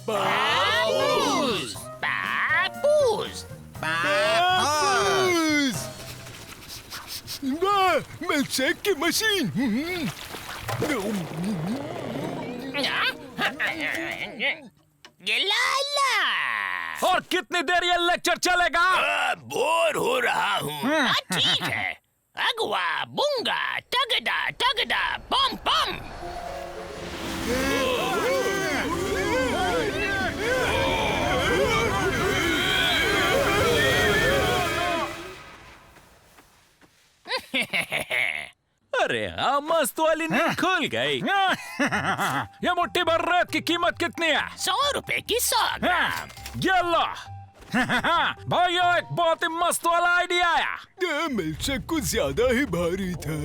पापूस, पापूस, पापूस। वाह, मिल्कशेक की मशीन। लाला। और कितनी देर ये लेक्चर चलेगा? बोर हो रहा हूँ। ठीक है। अगवा बुंगा टगड़ा टगड़ा पम पम। अरे हाँ, मस्त वाली नींद खुल गई। ये मुट्ठी भर रेत की कीमत कितनी है? 100 रुपए की 100 ग्राम। ये लो। भाइयों, एक बहुत ही मस्त वाला आइडिया आया। मिल्कशेक कुछ ज्यादा ही भारी था।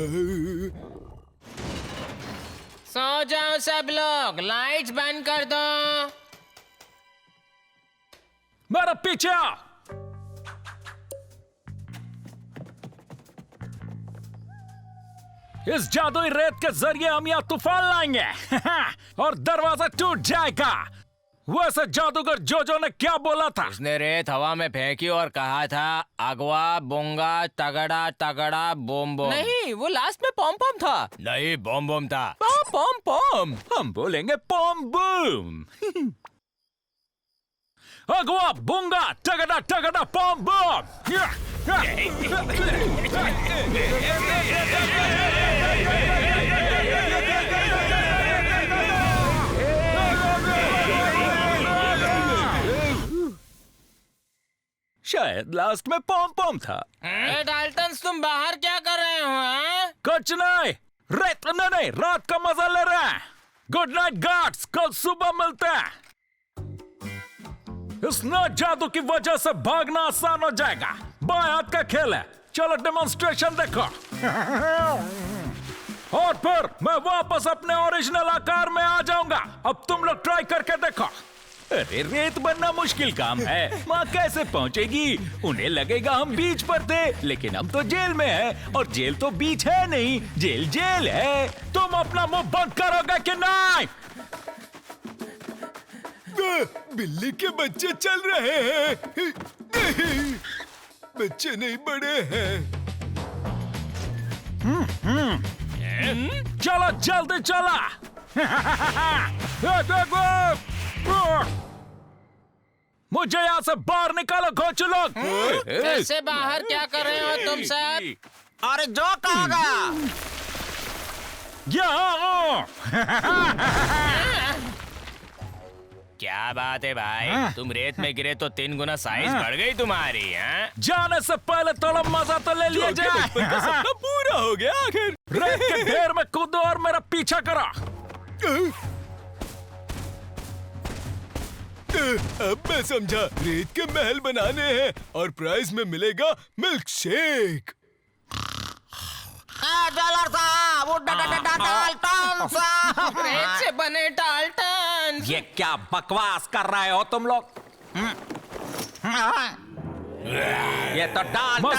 सो जाओ सब लोग, लाइट्स बंद कर दो। मेरे पीछे आओ। इस जादुई रेत के जरिए हम यहाँ तूफान लाएंगे और दरवाजा टूट जाएगा। वैसे जादूगर जोजो ने क्या बोला था? उसने रेत हवा में फेंकी और कहा था अगवा बोंगा तगड़ा तगड़ा बोम बोम। नहीं, वो लास्ट में पॉम पॉम था। नहीं, बम बम था। पॉम पॉम पॉम। हम बोलेंगे पॉम बूम। अगवा बुंगा टगड़ा टगड़ा पॉम बूम। शायद लास्ट में पॉम पॉम था। डाल्टन्स, तुम बाहर क्या कर रहे हो? हाँ? कुछ नहीं, रेत नहीं, रात का मजा ले रहे हैं। गुड नाइट गार्ड्स, कल सुबह मिलते हैं। इस नए जादू की वजह से भागना आसान हो जाएगा। बाएं हाथ का खेल है। चलो डेमोन्स्ट्रेशन देखो। और फिर मैं वापस अपने ओरिजिनल आकार में आ जाऊंगा। अब तुम लोग ट्राई करके देखो। अरे रेत बनना मुश्किल काम है, माँ कैसे पहुँचेगी? उन्हें लगेगा हम बीच पर थे, लेकिन हम तो जेल में हैं और जेल तो बीच है नहीं, जेल जेल है। तुम अपना मुंह बंद करोगे कि नहीं? बिल्ली के बच्चे चल रहे हैं। नहीं, बच्चे नहीं, बड़े हैं। चलो जल्दी चला। मुझे यहाँ से बाहर निकालो घोंचू लोग। कैसे बाहर क्या कर रहे हो तुम सब? अरे जो कहा गया। क्या बात है भाई, तुम रेत में गिरे तो 3 गुना साइज बढ़ गई तुम्हारी। हैं? जाने से पहले थोड़ा मजा तो ले लिया जाए। सपना पूरा हो गया आखिर। रेत के ढेर में कूदो और मेरा पीछा करो। अब मैं समझा, रेत के महल बनाने हैं और प्राइज में मिलेगा मिल्क शेक। डॉलर साहब, वो डाल्टन साहब। रेत से बने डाल्टन। ये क्या बकवास कर रहे हो तुम लोग? ये तो डाल्टन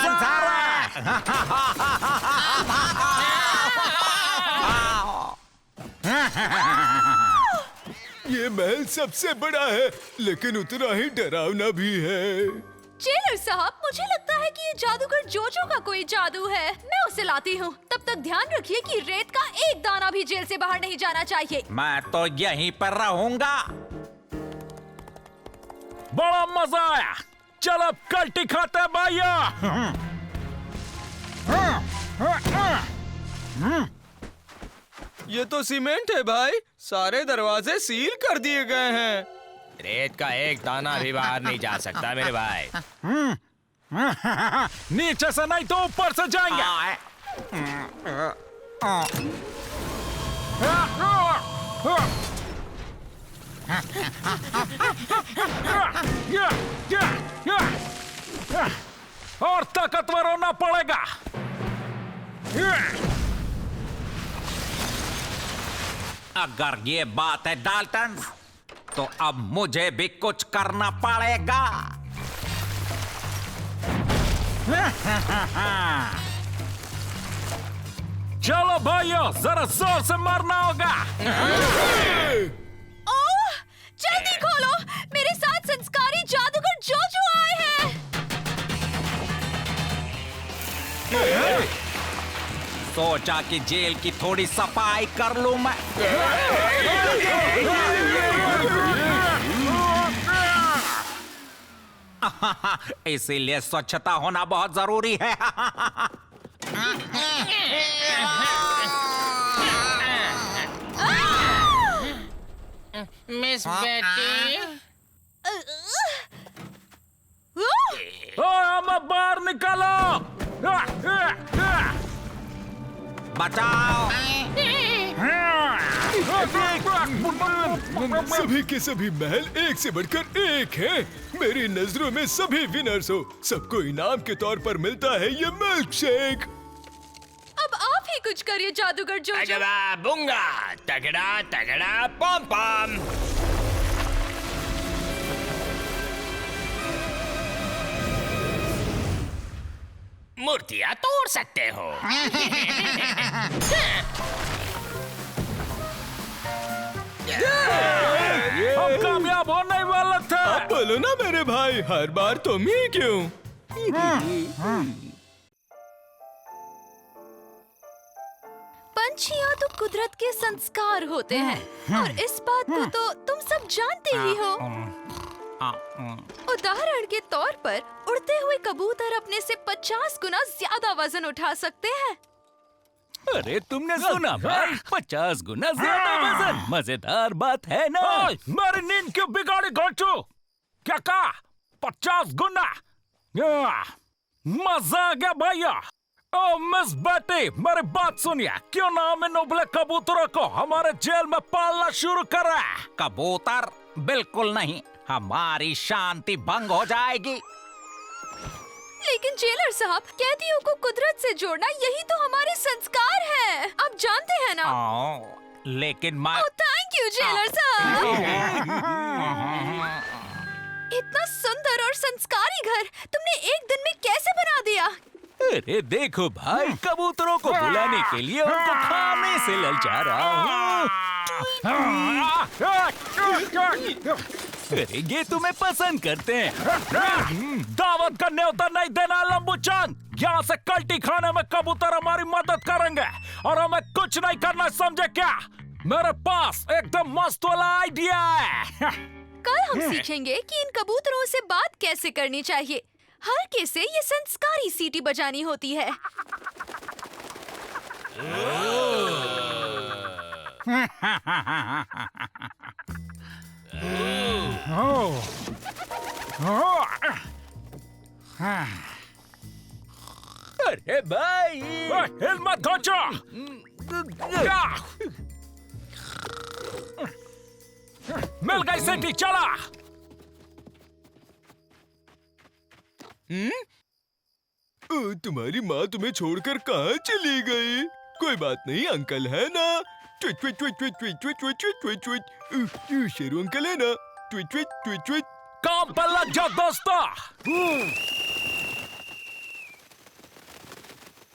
ये महल सबसे बड़ा है, लेकिन उतना ही डरावना भी है। जेलर साहब, मुझे लगता है कि ये जादूगर जोजो का कोई जादू है। मैं उसे लाती हूँ। तब तक ध्यान रखिए कि रेत का एक दाना भी जेल से बाहर नहीं जाना चाहिए। मैं तो यहीं पर रहूंगा। बड़ा मजा आया। चलो अब कल्टी खाते हैं भाइयों। ये तो सीमेंट है भाई, सारे दरवाजे सील कर दिए गए हैं। रेत का एक दाना भी बाहर नहीं जा सकता मेरे भाई। नीचे से नहीं तो ऊपर से जाएंगे। और ताकतवर होना पड़ेगा। अगर ये बात है डाल्टन, तो अब मुझे भी कुछ करना पड़ेगा। चलो भाइयों, जरा जोर से मारना होगा। ओह, जल्दी खोलो। सोचा कि जेल की थोड़ी सफाई कर लूं मैं। इसीलिए स्वच्छता होना बहुत जरूरी है। मिस बेटी, हमें बाहर निकालो। बचाओ। सभी के सभी महल एक से बढ़कर एक हैं। मेरी नजरों में सभी विनर्स हो। सबको इनाम के तौर पर मिलता है ये मिल्क शेक। अब आप ही कुछ करिए जादूगर जोजो। अगवा बुंगा, तगड़ा तगड़ा पम पम। मूर्तियां तोड़ सकते हो। हम कामयाब होने वाले थे। अब बोलो ना मेरे भाई, हर बार तुम ही क्यों? पंछियाँ तो कुदरत के संस्कार होते हैं और इस बात को तो तुम सब जानते ही हो। उदाहरण के तौर पर उड़ते हुए कबूतर अपने से 50 गुना ज्यादा वजन उठा सकते हैं। अरे तुमने सुना भाई, 50 गुना ज्यादा वजन। मजेदार बात है ना? मेरी नींद क्यों बिगाड़ी घोंचू? क्या कहा? 50 गुना? मजा आ गया भैया। ओ मिस बेटी, मेरी बात सुनिए। क्यों ना हम इन उबले कबूतरों को हमारे जेल में पालना शुरू करें? कबूतर? बिल्कुल नहीं, हमारी शांति भंग हो जाएगी। लेकिन जेलर साहब, कैदियों को कुदरत से जोड़ना यही तो हमारे संस्कार है। आप जानते हैं ना? लेकिन मैं थैंक यू जेलर साहब। इतना सुंदर और संस्कारी घर तुमने एक दिन में कैसे बना दिया? अरे देखो भाई, कबूतरों को बुलाने के लिए उनको खाने से ललचा रहा हूँ। अरे ये तुम्हें पसंद करते हैं। दावत का न्योता नहीं देना लंबू चांद। यहाँ से कल्टी खाने में कबूतर हमारी मदद करेंगे और हमें कुछ नहीं करना, समझे क्या? मेरे पास एकदम मस्त वाला आइडिया है। कल हम सीखेंगे कि इन कबूतरों से बात कैसे करनी चाहिए। हल्के से ये संस्कारी सीटी बजानी होती है। अरे भाई, हिल मत घोंचो। मिल गई सीटी, चला। तुम्हारी माँ तुम्हें छोड़कर कहाँ चली गई? कोई बात नहीं, अंकल है ना। Tweet tweet tweet tweet tweet tweet tweet tweet tweet. Sheru uncle है ना। Tweet tweet tweet tweet. काम पर लग जाओ दोस्तों।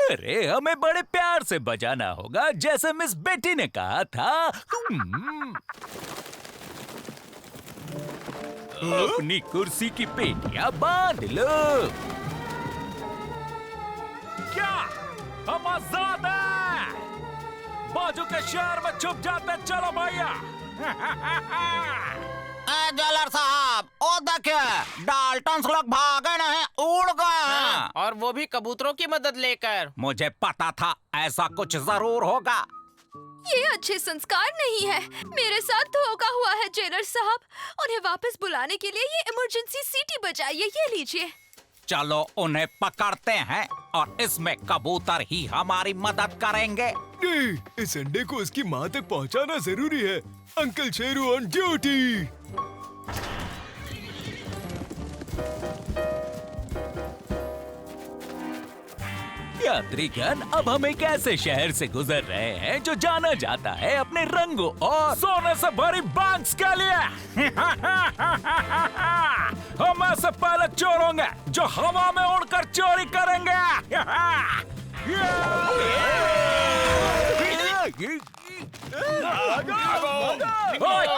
अरे हमें बड़े प्यार से बजाना होगा, जैसे मिस बेटी ने कहा था। अपनी कुर्सी की पेटियां बांध लो। क्या हम आजाद हैं? बाजू के शहर में छुप जाते, चलो भैया। जेलर साहब, ओ देखिए, डाल्टन्स लोग भागे नहीं, उड़ गए। और वो भी कबूतरों की मदद लेकर। मुझे पता था ऐसा कुछ जरूर होगा। ये अच्छे संस्कार नहीं है। मेरे साथ धोखा हुआ है जेलर साहब। उन्हें वापस बुलाने के लिए ये इमरजेंसी सीटी बजाइए। ये लीजिए। चलो उन्हें पकड़ते हैं और इसमें कबूतर ही हमारी मदद करेंगे। नहीं, इस अंडे को उसकी माँ तक पहुँचाना जरूरी है। Uncle Sheru on duty. यात्रीगण, अब हम एक ऐसे शहर से गुजर रहे हैं जो जाना जाता है अपने रंगों और सोने से भरी बैंक्स के लिए। हम ऐसे पहले चोर होंगे जो हवा में उड़कर चोरी करेंगे।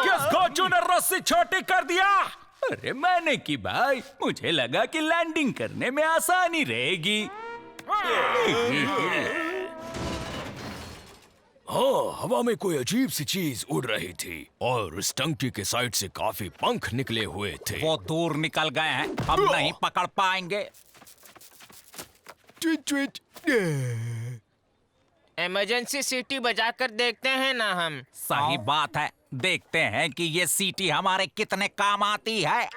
किस घोंचू ने रस्सी छोटी कर दिया? अरे मैंने की भाई, मुझे लगा कि लैंडिंग करने में आसानी रहेगी। हाँ, हवा में कोई अजीब सी चीज उड़ रही थी और उस टंकी के साइड से काफी पंख निकले हुए थे। वो दूर निकल गए हैं, हम नहीं पकड़ पाएंगे। Tweet tweet. इमरजेंसी सीटी बजाकर देखते हैं ना हम। सही बात है, देखते हैं कि ये सीटी हमारे कितने काम आती है।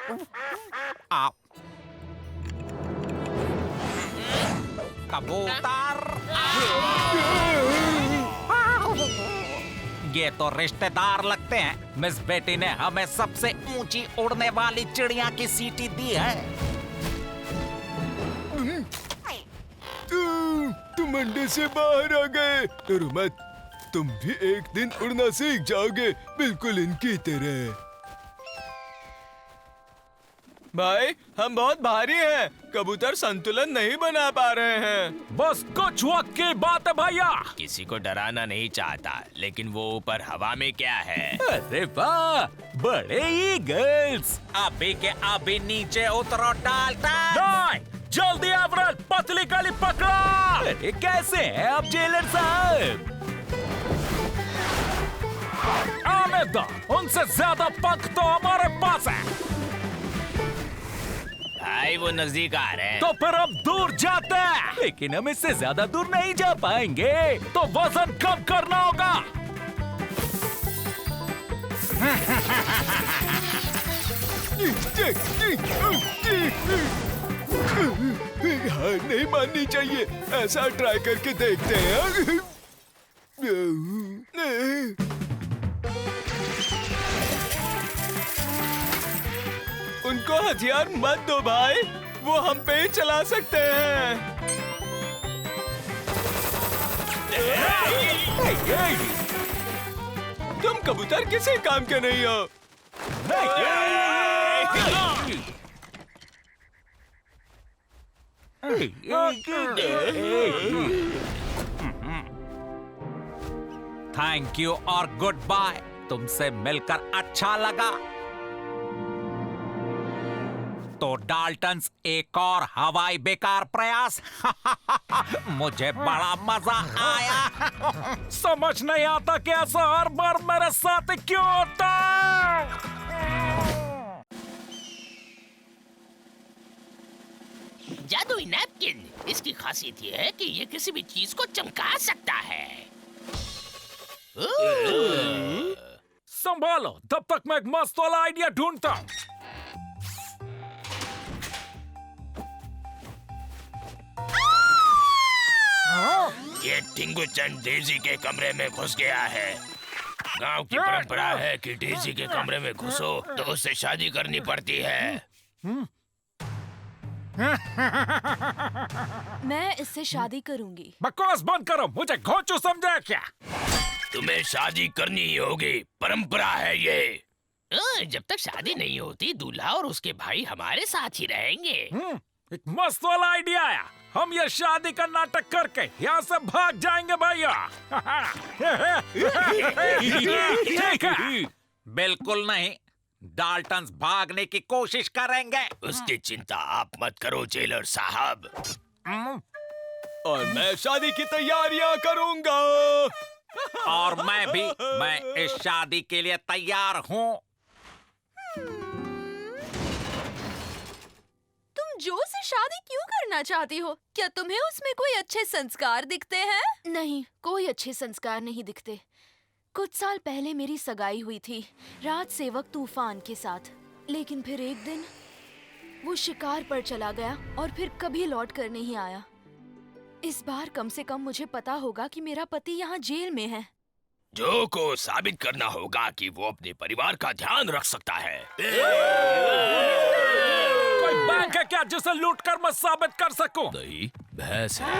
आप कबूतर, ये तो रिश्तेदार लगते हैं। मिस बेटी ने हमें सबसे ऊंची उड़ने वाली चिड़िया की सीटी दी है। तुम अंडे से बाहर आ गए। डरो मत, तुम भी एक दिन उड़ना सीख जाओगे, बिल्कुल इनकी तरह। भाई हम बहुत भारी हैं, कबूतर संतुलन नहीं बना पा रहे हैं। बस कुछ वक्त की बात है भैया। किसी को डराना नहीं चाहता, लेकिन वो ऊपर हवा में क्या है? अरे वाह, बड़े ईगल्स। अभी के अभी नीचे उतरो डाल्टन। नहीं, जल्दी एवरेट, पतली गली पकड़ो। अरे कैसे हैं आप जेलर साहब? आने दो, उनसे ज्यादा पंख तो हमारे पास है। भाई वो नजदीक आ रहे हैं। तो फिर हम दूर जाते हैं, लेकिन हम इससे ज्यादा दूर नहीं जा पाएंगे, तो वजन कम करना होगा। हार नहीं माननी चाहिए, ऐसा ट्राई करके देखते हैं। उनको हथियार मत दो भाई, वो हम पे ही चला सकते हैं। तुम कबूतर किसी काम के नहीं हो। थैंक यू और गुड बाय। तुमसे मिलकर अच्छा लगा। तो डाल्टन्स, एक और हवाई बेकार प्रयास। मुझे बड़ा मजा आया। समझ नहीं आता कि ऐसा हर बार मेरे साथ क्यों होता है। जादुई नैपकिन, इसकी खासियत ये है कि ये किसी भी चीज को चमका सकता है। संभालो, तब तक मैं एक मस्त वाला आइडिया ढूंढता हूँ। ये टिंगुचन डेजी के कमरे में घुस गया है। गांव की परंपरा है कि डेजी के कमरे में घुसो तो उससे शादी करनी पड़ती है। मैं इससे शादी करूंगी। बकवास बंद करो, मुझे घोंचू समझा क्या? तुम्हें शादी करनी ही होगी, परंपरा है ये। जब तक शादी नहीं होती, दूल्हा और उसके भाई हमारे साथ ही रहेंगे। एक मस्त वाला आइडिया आया। हम ये शादी का नाटक करके यहाँ से भाग जाएंगे भैया। ठीक है। बिल्कुल नहीं, डाल्टन्स भागने की कोशिश करेंगे। उसकी चिंता आप मत करो जेलर साहब। और मैं शादी की तैयारियां करूंगा। और मैं भी, मैं इस शादी के लिए तैयार हूँ। तुम जो से शादी क्यों करना चाहती हो? क्या तुम्हें उसमें कोई अच्छे संस्कार दिखते हैं? नहीं, कोई अच्छे संस्कार नहीं दिखते। कुछ साल पहले मेरी सगाई हुई थी राज सेवक तूफान के साथ, लेकिन फिर एक दिन वो शिकार पर चला गया और फिर कभी लौट कर नहीं आया। इस बार कम से कम मुझे पता होगा कि मेरा पति यहाँ जेल में है। जो को साबित करना होगा कि वो अपने परिवार का ध्यान रख सकता है। कोई बैंक है क्या जिसे लूट कर मैं साबित कर सकूं? नहीं, भैंस है।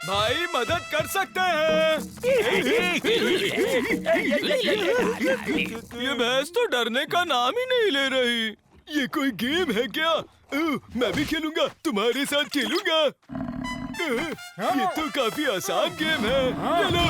भाई मदद कर सकते हैं। ये भैंस तो डरने का नाम ही नहीं ले रही। ये कोई गेम है क्या? मैं भी खेलूंगा, तुम्हारे साथ खेलूंगा। ये तो काफी आसान गेम है। चलो।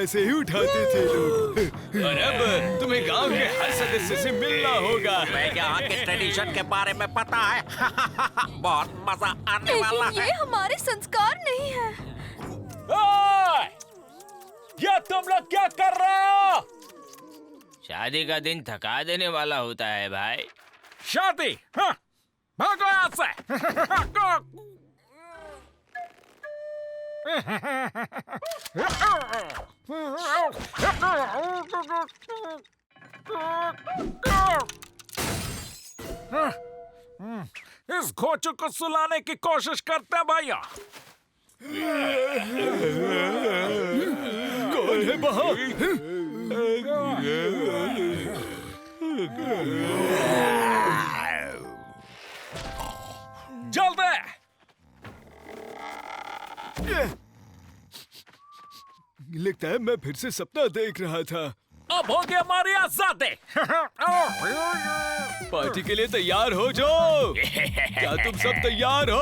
ऐसे ही उठाते थे लोग। और अब तुम्हें गांव के हर सदस्य से मिलना होगा। मैं यहाँ के ट्रेडिशन के बारे में पता है। बहुत मजा आने वाला लेकिन है। ये हमारे संस्कार नहीं है। ओए! ये तुम लोग क्या कर रहे हो? शादी का दिन थका देने वाला होता है भाई। शादी? हाँ, भागो यहाँ से। इस घोचू को सुलाने की कोशिश करते हैं भैया। कौन है वहाँ? जल्दी! लगता है मैं फिर से सपना देख रहा था। अब हो गई हमारी आजादी। पार्टी के लिए तैयार हो जाओ। क्या तुम सब तैयार हो?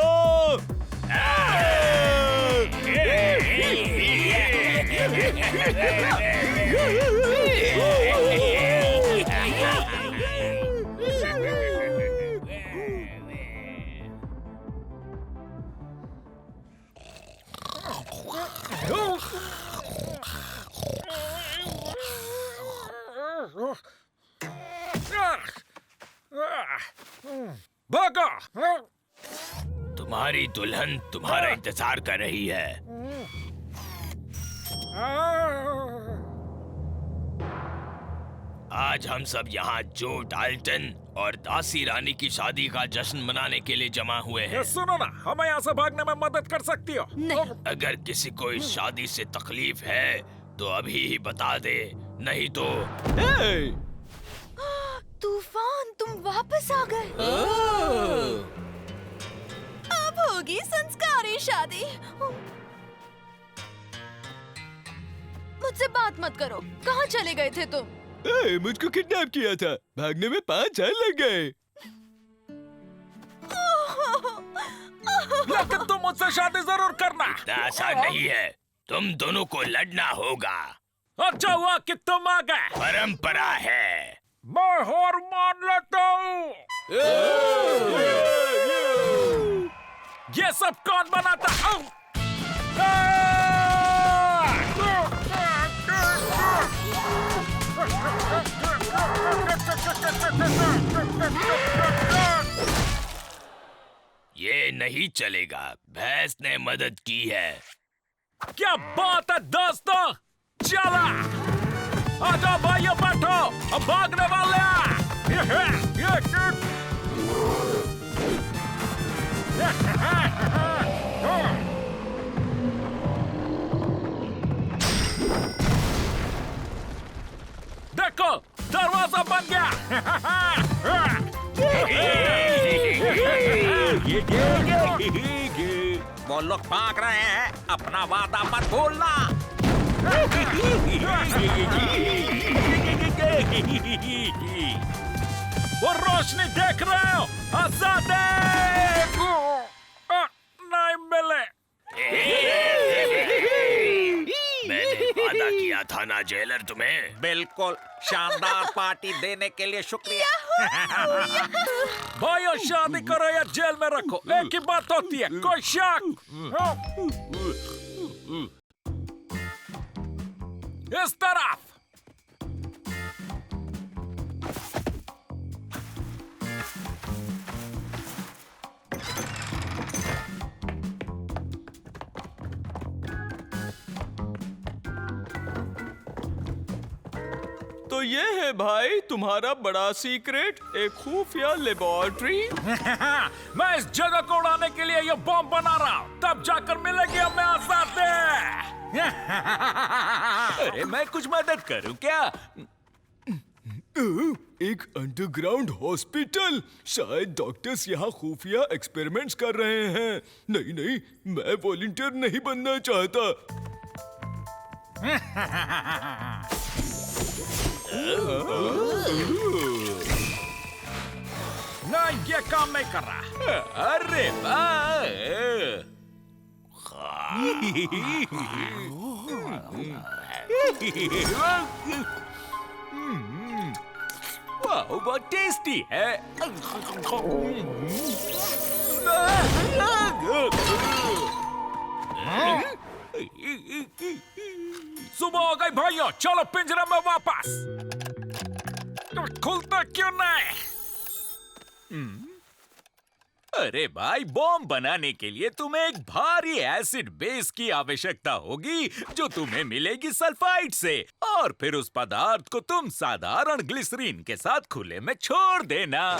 भागो! तुम्हारी दुल्हन तुम्हारा इंतजार कर रही है। आज हम सब यहाँ जो डाल्टन और दासी रानी की शादी का जश्न मनाने के लिए जमा हुए हैं। ये सुनो ना, हमें यहाँ से भागने में मदद कर सकती हो? नहीं। अगर किसी को इस शादी से तकलीफ है तो अभी ही बता दे, नहीं तो तूफान, तुम वापस आ गए। अब होगी संस्कारी शादी। मुझसे बात मत करो। कहाँ चले गए थे तुम? मुझको किडनैप किया था। भागने में 5 साल लग गए। लेकिन तुम मुझसे शादी जरूर करना। इतना आसान नहीं है, तुम दोनों को लड़ना होगा। अच्छा हुआ कि तुम आ गए। परंपरा है। मैं हार मान लेता हूँ। ये सब कौन बनाता? ये नहीं चलेगा। भैंस ने मदद की है। क्या बात है दोस्तों, चला आ जाओ भाइयों, बैठो, अब भागने वाले देखो, दरवाजा बन गया। वो लोग भाग रहे हैं, अपना वादा मत भूलना। वो रोशनी देख रहे हो? आजादी! नहीं मिले। मैंने वादा किया था ना जेलर तुम्हें। बिल्कुल, शानदार पार्टी देने के लिए शुक्रिया। भाइयों, शादी करो या जेल में रखो, एक ही बात होती है, कोई शक? इस तरफ। तो ये है भाई तुम्हारा बड़ा सीक्रेट, एक खुफिया लेबोरेटरी। मैं इस जगह को उड़ाने के लिए ये बॉम्ब बना रहा हूँ, तब जाकर मिलेगी हमें आजादी। अरे मैं कुछ मदद करूं क्या? एक अंडरग्राउंड हॉस्पिटल। शायद डॉक्टर्स यहाँ खुफिया एक्सपेरिमेंट्स कर रहे हैं। नहीं नहीं, मैं वॉलंटियर नहीं बनना चाहता। नहीं, ये काम नहीं कर रहा। अरे वाह! वाह, बहुत टेस्टी है। सुबह हो गई भाइयों, चलो पिंजरे में वापस। खुलता क्यों नहीं? अरे भाई, बॉम्ब बनाने के लिए तुम्हें एक भारी एसिड बेस की आवश्यकता होगी जो तुम्हें मिलेगी सल्फाइड से, और फिर उस पदार्थ को तुम साधारण ग्लिसरीन के साथ खुले में छोड़ देना।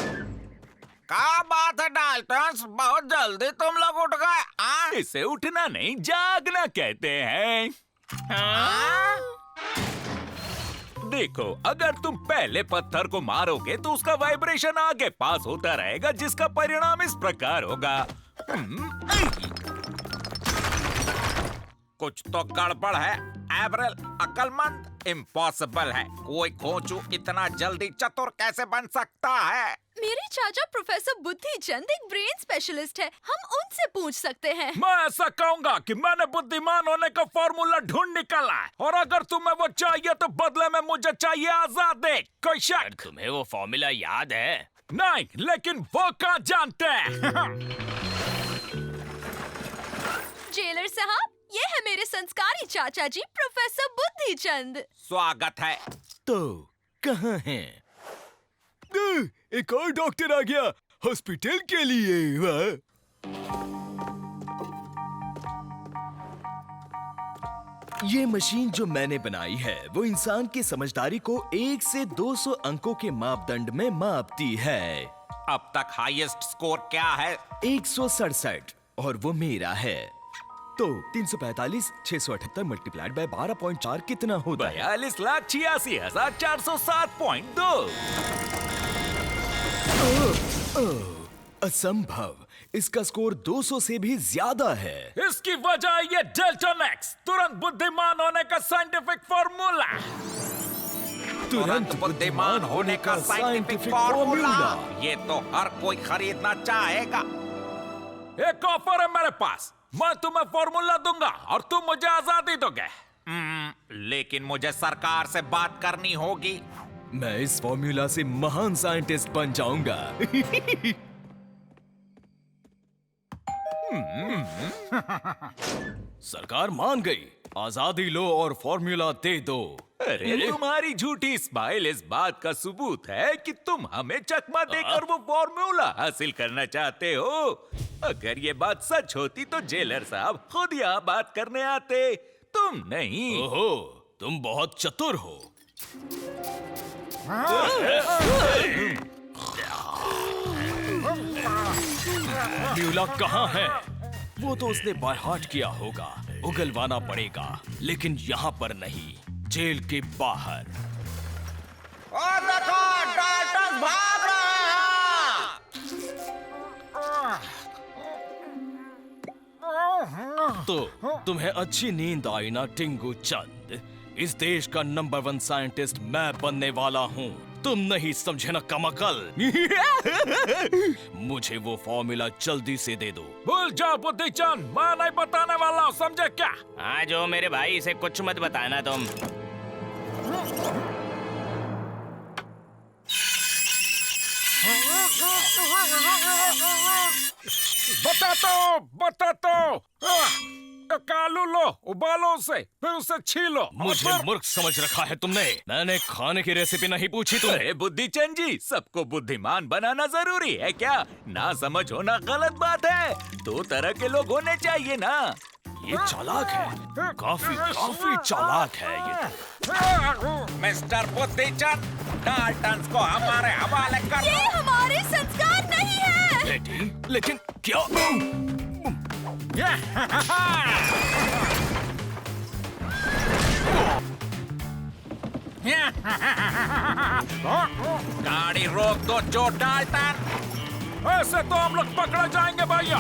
क्या बात है डाल्टन, बहुत जल्दी तुम लोग उठ गए। इसे उठना नहीं, जागना कहते हैं। देखो, अगर तुम पहले पत्थर को मारोगे तो उसका वाइब्रेशन आगे पास होता रहेगा, जिसका परिणाम इस प्रकार होगा। कुछ तो गड़बड़ है एवरेल, अक्लमंद। इम्पॉसिबल है, कोई खोजू इतना जल्दी चतुर कैसे बन सकता है? मेरे चाचा प्रोफेसर बुद्धिचंद एक ब्रेन स्पेशलिस्ट है, हम उनसे पूछ सकते हैं। मैं ऐसा कहूंगा कि मैंने बुद्धिमान होने का फॉर्मूला ढूंढ निकाला है, और अगर तुम्हें वो चाहिए तो बदले में मुझे चाहिए आजादी। कोई शक? तुम्हें वो फॉर्मूला याद है? नहीं, लेकिन वो कहाँ जानते हैं? जेलर साहब, ये है मेरे संस्कारी चाचा जी प्रोफेसर बुद्धिचंद। स्वागत है। तो कहाँ हैं? एक और डॉक्टर आ गया हॉस्पिटल के लिए। वाह! ये मशीन जो मैंने बनाई है वो इंसान की समझदारी को 1 से 200 अंकों के मापदंड में मापती है। अब तक हाईएस्ट स्कोर क्या है? 167, और वो मेरा है। तो 345 678 मल्टीप्लाइड बाय 12.4 कितना होता है? 42,86,407.2। असंभव, इसका स्कोर 200 से भी ज्यादा है। इसकी वजह ये डेल्टन एक्स, तुरंत बुद्धिमान होने का साइंटिफिक फॉर्मूला। तुरंत बुद्धिमान होने का साइंटिफिक फॉर्मूला। ये तो हर कोई खरीदना चाहेगा। एक ऑफर है मेरे पास, मैं तुम्हें फॉर्मूला दूंगा और तुम मुझे आजादी दोगे। लेकिन मुझे सरकार से बात करनी होगी। मैं इस फॉर्मूला से महान साइंटिस्ट बन जाऊंगा। सरकार मान गई, आजादी लो और फॉर्मूला दे दो। अरे तुम्हारी झूठी स्माइल इस बात का सबूत है कि तुम हमें चकमा देकर वो फॉर्मूला हासिल करना चाहते हो। अगर ये बात सच होती तो जेलर साहब खुद यहाँ बात करने आते, तुम नहीं। ओहो, तुम बहुत चतुर हो। फॉर्मूला कहाँ है? वो तो उसने बाय हार्ट किया होगा, उगलवाना पड़ेगा, लेकिन यहाँ पर नहीं, जेल के बाहर। देखो, डाल्टन भाग रहा है। तो तुम्हें अच्छी नींद आई ना टिंगू चंद? इस देश का नंबर 1 साइंटिस्ट मैं बनने वाला हूँ, तुम नहीं समझे ना कमकल। मुझे वो फॉर्मूला जल्दी से दे दो। भूल जाओ बुद्धिचंद, मैं नहीं बताने वाला हूँ, समझे क्या? हाँ जो मेरे भाई, इसे कुछ मत बताना तुम। बता दो। आलू लो, उबालो उसे, फिर उसे छीलो। मुझे मूर्ख समझ रखा है तुमने? मैंने खाने की रेसिपी नहीं पूछी तुमने। अरे बुद्धिचंद जी, सबको बुद्धिमान बनाना जरूरी है क्या? ना समझ होना गलत बात है। 2 तरह के लोग होने चाहिए ना। ये चालाक है, काफी चालाक है ये। मिस्टर बुद्धिचंद, डाल्टन को हमारे हवाले कर। ये हमारे संस्कार नहीं है। बेटी, लेकिन क्या? गाड़ी रोक दो जो डाल्टन। ऐसे तो हम लोग पकड़े जाएंगे भैया।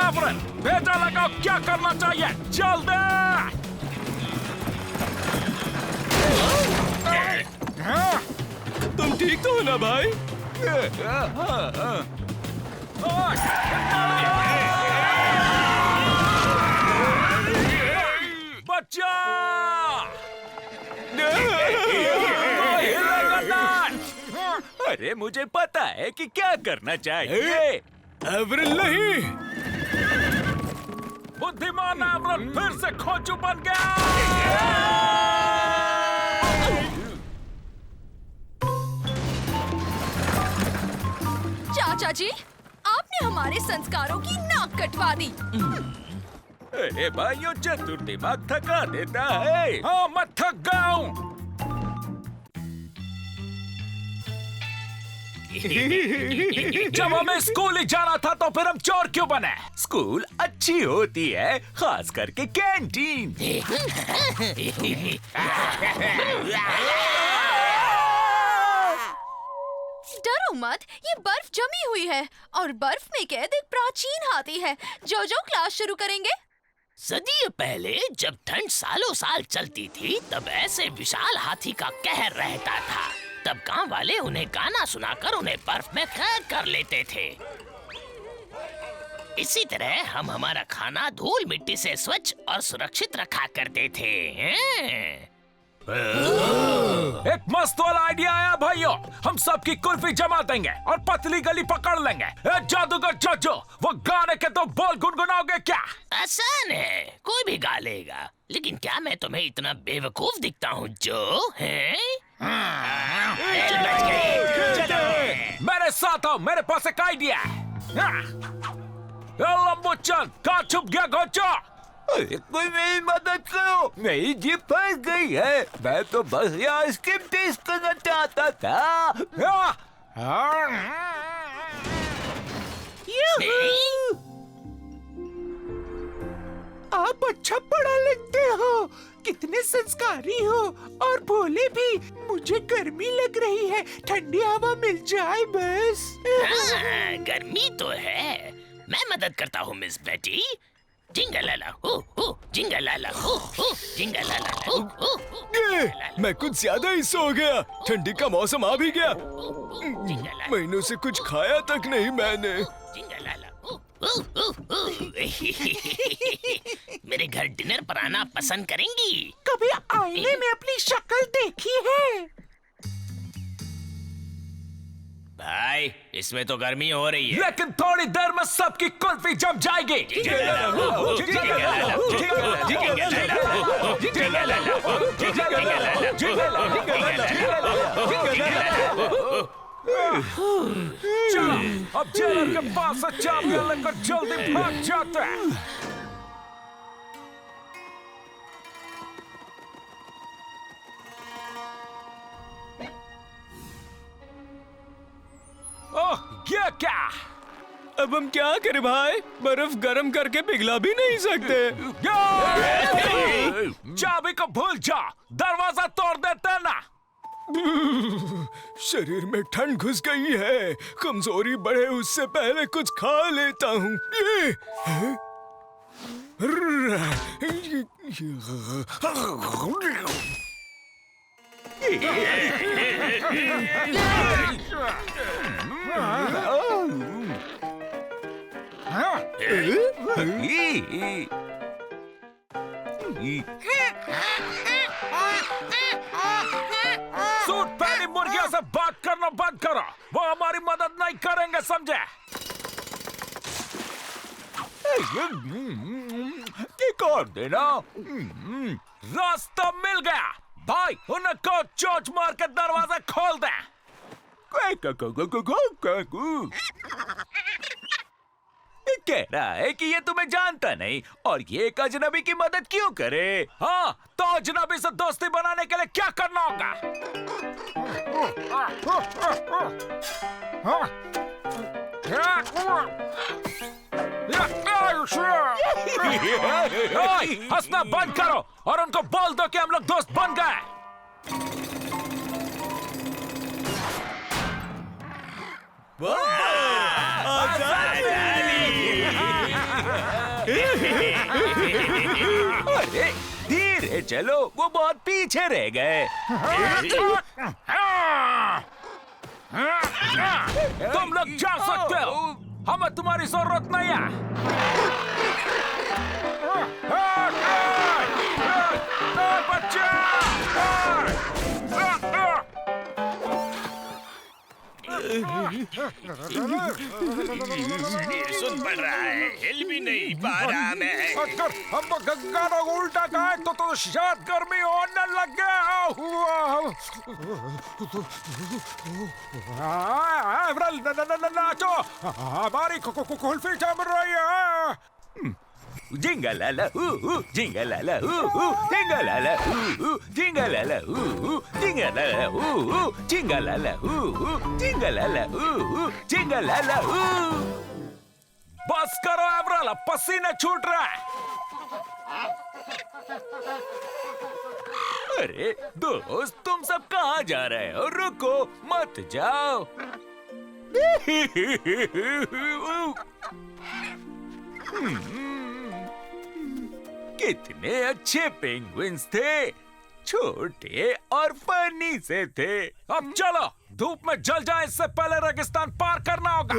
एवरेल, भेजा लगाओ, क्या करना चाहिए? जल्दी! तुम ठीक तो हो ना भाई? बचा। हिलेगा नहीं। अरे मुझे पता है कि क्या करना चाहिए। एवरेल नहीं। बुद्धिमान एवरेल फिर से खोजू बन गया। चाचा जी, आपने हमारे संस्कारों की नाक कटवा दी। अरे भाइयों, चतुर दिमाग थका देता है। हाँ, मैं थक गया हूँ। जब हमें स्कूल ही जाना था तो फिर हम चोर क्यों बने? स्कूल अच्छी होती है, खास करके कैंटीन। डरो मत, ये बर्फ जमी हुई है और बर्फ में कैद एक प्राचीन हाथी है। जो क्लास शुरू करेंगे। सदियों पहले जब ठंड सालों साल चलती थी, तब ऐसे विशाल हाथी का कहर रहता था। तब गांव वाले उन्हें गाना सुनाकर उन्हें बर्फ में कैद कर लेते थे। इसी तरह हम हमारा खाना धूल मिट्टी से स्वच्छ और सुरक्षित रखा करते थे। एक मस्त वाला आइडिया आया भाइयों। हम सबकी कुल्फी जमा देंगे और पतली गली पकड़ लेंगे। जादूगर जोजो, वो गाने के तो बोल गुनगुनाओगे क्या? आसान है, कोई भी गा लेगा। लेकिन क्या मैं तुम्हें इतना बेवकूफ दिखता हूँ जो? हैं? मेरे साथ आओ, मेरे पास एक आइडिया है। लंबू चंद, कहाँ छुप गया गोचो? कोई मेरी मदद करो, मेरी जीप फंस गई है। मैं तो बस यहाँ आइसक्रीम टेस्ट करना चाहता था। आप अच्छा पढ़ा लिखते हो, कितने संस्कारी हो और भोले भी। मुझे गर्मी लग रही है, ठंडी हवा मिल जाए बस। हाँ, गर्मी तो है। मैं मदद करता हूँ मिस बेटी। जिंगलाला हो, जिंगलाला हो, जिंगलाला हो। मैं कुछ ज्यादा ही सो गया। ठंडी का मौसम आ भी गया। जिंगलाला महीनों से कुछ खाया तक नहीं मैंने। जिंगलाला हो। मेरे घर डिनर पर आना पसंद करेंगी? कभी आईने में अपनी शक्ल देखी है? भाई, इसमें तो गर्मी हो रही है। लेकिन थोड़ी देर में सबकी कुल्फी जम जाएगी। चलो, अब जेलर के पास से चाबियां लेकर जल्दी भाग जाते हैं। ओह, ये क्या? अब हम क्या करें भाई? बर्फ गर्म करके पिघला भी नहीं सकते। चाबी को भूल जा, दरवाजा तोड़ देते ना। शरीर में ठंड घुस गई है। कमजोरी बढ़े उससे पहले कुछ खा लेता हूँ। सूट पहनी मुर्गियों से बात करना बंद करो। वो हमारी मदद नहीं करेंगे, समझे? एक और देना। रास्ता मिल गया भाई, उन्हें को चोंच मार के दरवाजा खोल दे। कह रहा है कि ये तुम्हें जानता नहीं और ये एक अजनबी की मदद क्यों करे? हाँ, तो अजनबी से दोस्ती बनाने के लिए क्या करना होगा? हंसना बंद करो और उनको बोल दो कि हम लोग दोस्त बन गए। अरे धीरे चलो, वो बहुत पीछे रह गए। तुम लोग जा सकते हो, हमें तुम्हारी जरूरत नहीं है। बच्चा! सुन पड़ रहा है, हिल भी नहीं पा रहा मैं। अगर हम गाना उल्टा गाए तो शायद गर्मी होने लग गया। एवरल नाचो, हमारी कुल्फी जम रही है। जिंगलाला जिंगलाला जिंगलाला जिंगलाला जिंगलाला जिंगलाला जिंगलाला जिंगलाला। बस करो एवरल, पसीना छूट रहा है। अरे दोस्त, तुम सब कहाँ जा रहे हो? रुको, मत जाओ। कितने अच्छे पेंगुइन्स थे, छोटे और फनी से थे। अब चलो, धूप में जल जाए इससे पहले रेगिस्तान पार करना होगा।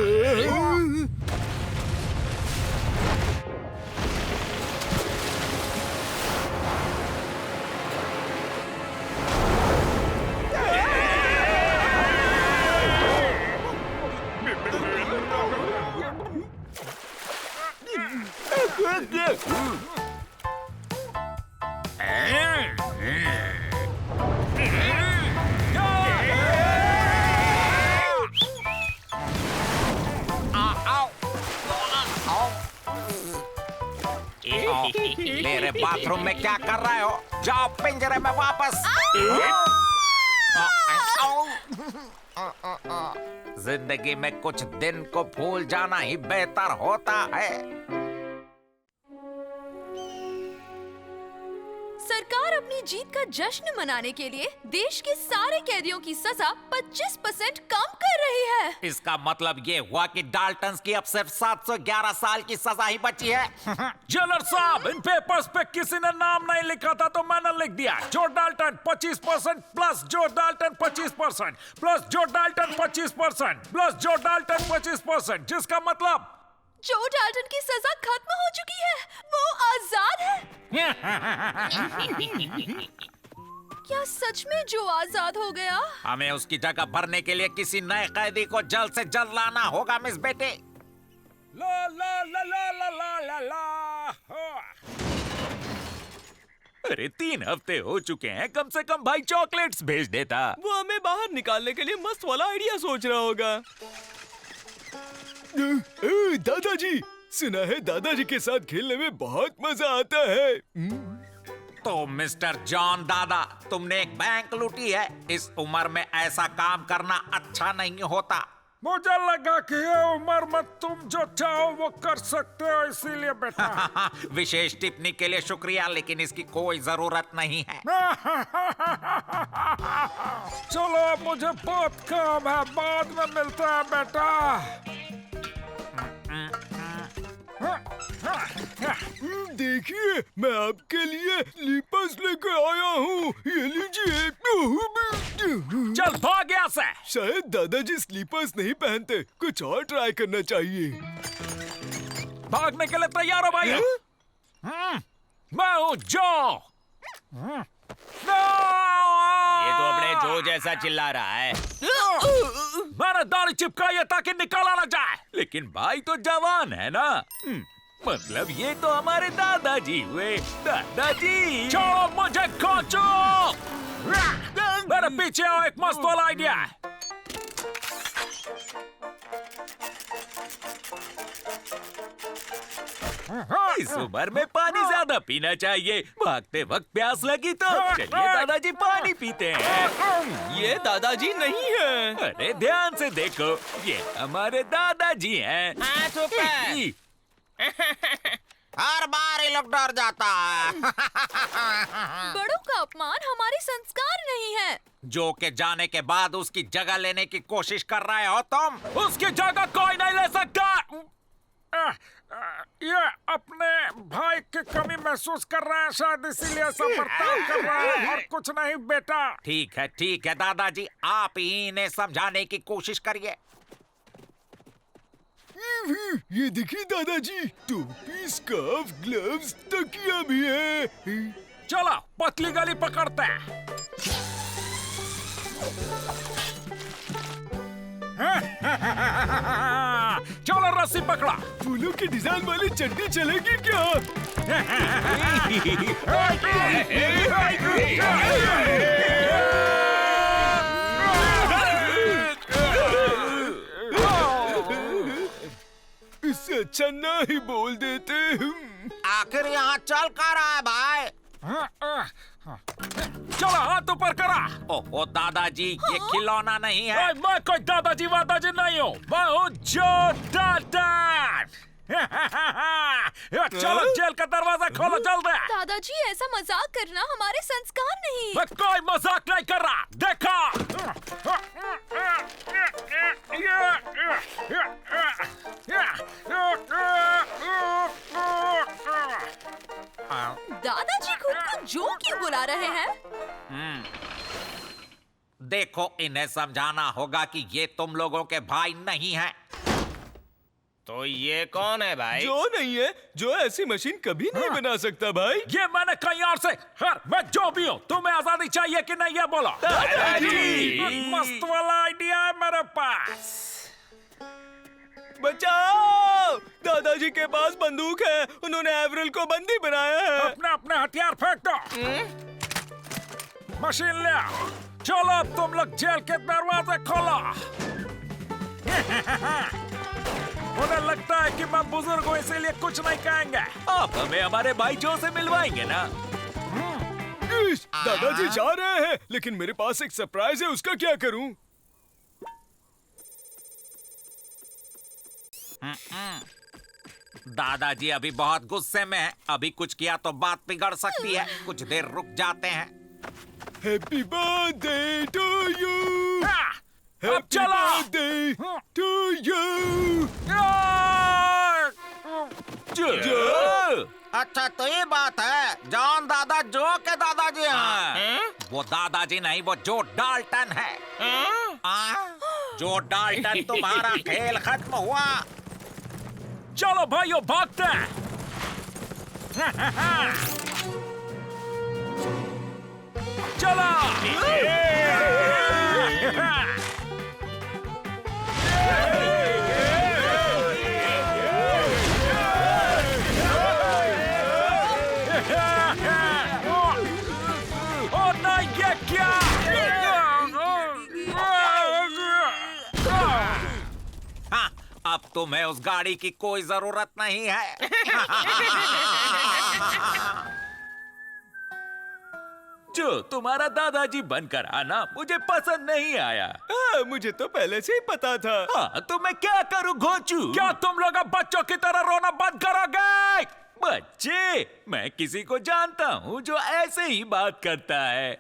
मेरे बाथरूम में क्या कर रहे हो? जाओ पिंजरे में वापस। जिंदगी में कुछ दिन को भूल जाना ही बेहतर होता है। सरकार अपनी जीत का जश्न मनाने के लिए देश के सारे कैदियों की सजा 25% कम कर रही है। इसका मतलब ये हुआ कि डाल्टन्स की अब सिर्फ 711 साल की सजा ही बची है। जेलर साहब, इन पेपर्स पे किसी ने नाम नहीं लिखा था तो मैंने लिख दिया। जो डाल्टन 25% प्लस जो डाल्टन 25% प्लस जो डाल्टन 25% प्लस जो डाल्टन 25%, जिसका मतलब जो डाल्टन की सजा खत्म हो चुकी है, वो आजाद है। क्या सच में जो आजाद हो गया? हमें उसकी जगह भरने के लिए किसी नए कैदी को जल्द से जल्द लाना होगा मिस बेटी। ला ला ला ला ला ला ला ला। अरे 3 हफ्ते हो चुके हैं, कम से कम भाई चॉकलेट्स भेज देता। वो हमें बाहर निकालने के लिए मस्त वाला आइडिया सोच रहा होगा। दादाजी, सुना है दादाजी के साथ खेलने में बहुत मजा आता है। तो मिस्टर जॉन दादा, तुमने एक बैंक लूटी है। इस उम्र में ऐसा काम करना अच्छा नहीं होता। मुझे लगा कि ये उम्र में तुम जो चाहो वो कर सकते हो, इसीलिए बेटा। विशेष टिप्पणी के लिए शुक्रिया, लेकिन इसकी कोई जरूरत नहीं है। चलो, मुझे बहुत काम है, बाद में मिलता है बेटा। देखिए, मैं आपके लिए लिपस लेके आया हूँ। ये लीजिए। चल भाग यहाँ से। शायद दादाजी स्लीपर्स नहीं पहनते, कुछ और ट्राई करना चाहिए। भागने के लिए तैयार हो भाई? मैं हूँ जो। ये तो अपने जो जैसा चिल्ला रहा है। मैंने दाढ़ी चिपकाई है ताकि निकाला ना जाए, लेकिन भाई तो जवान है ना। मतलब ये तो हमारे दादाजी हुए। दादाजी, छोड़ो मुझे, खोचो। मेरे पीछे आओ, एक मस्त वाला आइडिया है। इस उम्र में पानी ज्यादा पीना चाहिए। भागते वक्त प्यास लगी तो चलिए दादाजी पानी पीते हैं। ये दादाजी नहीं है। अरे ध्यान से देखो, ये हमारे दादाजी हैं। हर बार ये लोग डर जाता है। बड़ों का अपमान हमारे संस्कार नहीं है। जो के जाने के बाद उसकी जगह लेने की कोशिश कर रहे हो तुम। उसकी जगह कोई नहीं ले सकता। ये अपने भाई की कमी महसूस कर रहा है शायद, इसीलिए ऐसा बर्ताव कर रहा है और कुछ नहीं बेटा। ठीक है दादाजी, आप ही इन्हें समझाने की कोशिश करिए। ये देखिए दादाजी, टोपी, स्कार्फ, ग्लव्स, तकिया भी है। चलो पतली गली पकड़ते हैं। चलो रस्सी पकड़ा। फूलों की डिजाइन वाली चड्डी चलेगी क्या? इससे अच्छा ना ही बोल देते। आखिर यहाँ चल कर रहा है भाई? चलो हाथ ऊपर करा। ओ दादाजी, ये खिलौना नहीं है। मैं कोई दादाजी वादाजी नहीं हूँ, मैं हूँ जो दादा। चलो जेल का दरवाजा खोलो जल्दी। दादाजी ऐसा मजाक करना हमारे संस्कार नहीं। मैं कोई मजाक नहीं कर रहा, देखा। दादाजी खुद को जो क्यों बुला रहे हैं? देखो, इन्हें समझाना होगा कि ये तुम लोगों के भाई नहीं हैं। तो ये कौन है भाई? जो नहीं है, जो ऐसी मशीन कभी नहीं बना सकता भाई। ये मैंने कहीं और से। हर मैं जो भी हूँ, तुम्हें आजादी चाहिए कि नहीं ये बोलो। दादाजी! मस्त वाला आइडिया है मेरे पास। बचाओ! दादाजी के पास बंदूक है, उन्होंने एवरल को बंदी बनाया है। अपने अपने हथियार फेंक दो। मशीन ले आओ। चलो अब तुम लोग जेल के दरवाजे खोलो। उन्हें लगता है कि मैं बुजुर्ग हूँ, इसीलिए कुछ नहीं कहेंगे। आप हमें हमारे भाईयों से मिलवाएंगे ना? दादाजी जा रहे हैं, लेकिन मेरे पास एक सरप्राइज है, उसका क्या करूं? दादाजी अभी बहुत गुस्से में है, अभी कुछ किया तो बात बिगड़ सकती है। कुछ देर रुक जाते हैं। Happy birthday to you. अब चलो। Birthday to you. अच्छा तो ये बात है, जॉन दादा जो के दादाजी हैं। वो दादाजी नहीं, वो जो डाल्टन है। जो डाल्टन, तुम्हारा खेल खत्म हुआ। चलो भाइयों भागते हैं। चलो। ओ नहीं, ये क्या? हाँ, अब तुम्हें उस गाड़ी की कोई जरूरत नहीं है। जो तुम्हारा दादाजी बनकर आना मुझे पसंद नहीं आया। मुझे तो पहले से ही पता था। हाँ, तो मैं क्या करूं घोंचू? क्या तुम लोग अब बच्चों की तरह रोना बंद करोगे? बच्चे, मैं किसी को जानता हूँ जो ऐसे ही बात करता है।